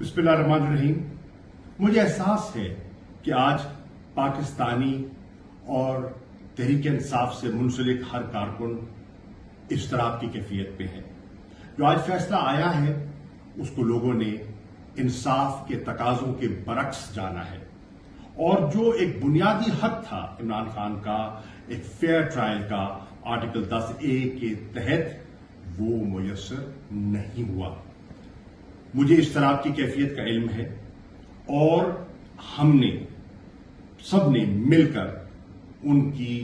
बिस्मिल्लाहिर्रहमानिर्रहीम। मुझे एहसास है कि आज पाकिस्तानी और तहरीक इंसाफ से मुंसलिक हर कारकुन इज़्तिराब की कैफियत पे है। जो आज फैसला आया है उसको लोगों ने इंसाफ के तकाजों के बरक्स जाना है, और जो एक बुनियादी हक था इमरान खान का, एक फेयर ट्रायल का, आर्टिकल 10A के तहत वो मुयस्सर नहीं हुआ। मुझे इज़्तिराब की कैफियत का इल्म है और हमने सबने मिलकर उनकी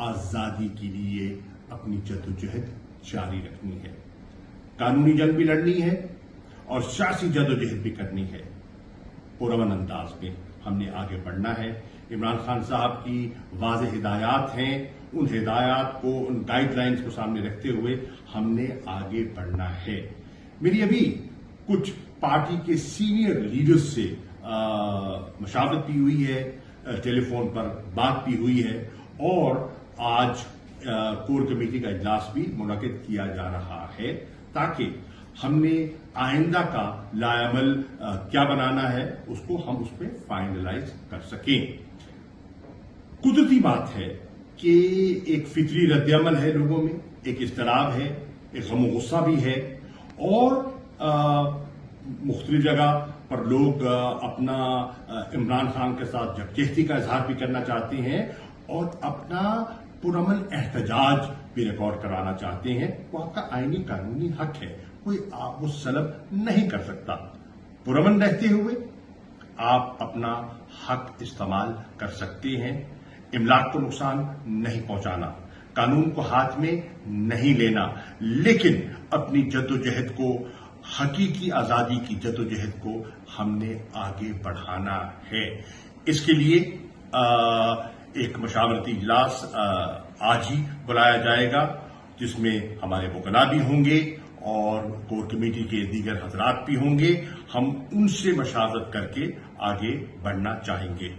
आजादी के लिए अपनी जद्दोजहद जारी रखनी है। कानूनी जंग भी लड़नी है और सियासी जद्दोजहद भी करनी है। पुरअमन अंदाज में हमने आगे बढ़ना है। इमरान खान साहब की वाज़ेह हिदायत हैं, उन हिदायत को, उन गाइडलाइंस को सामने रखते हुए हमने आगे बढ़ना है। मेरी अभी कुछ पार्टी के सीनियर लीडर्स से मशावरत भी हुई है, टेलीफोन पर बात भी हुई है, और आज कोर कमेटी का इजलास भी मुनक्किद किया जा रहा है ताकि हमने आइंदा का लाएअमल क्या बनाना है उसको हम उस पर फाइनलाइज कर सकें। कुदरती बात है कि एक फितरी रद्दअमल है लोगों में, एक इज़्तिराब है, एक गम और गुस्सा भी है, और मुख्तलिफ जगह पर लोग अपना इमरान खान के साथ यकजहती का इजहार भी करना चाहते हैं और अपना पुरअमन एहतजाज भी रिकॉर्ड कराना चाहते हैं। वो आपका आईनी कानूनी हक है, कोई आप वो सलब नहीं कर सकता। पुरअमन रहते हुए आप अपना हक इस्तेमाल कर सकते हैं। इमलाक को नुकसान नहीं पहुंचाना, कानून को हाथ में नहीं लेना, लेकिन अपनी जद्दोजहद को, हकीकी आजादी की जद्दोजहद को हमने आगे बढ़ाना है। इसके लिए एक मशावरती इजलास आज ही बुलाया जाएगा जिसमें हमारे वकला भी होंगे और कोर कमेटी के दीगर हजरात भी होंगे। हम उनसे मशावरत करके आगे बढ़ना चाहेंगे।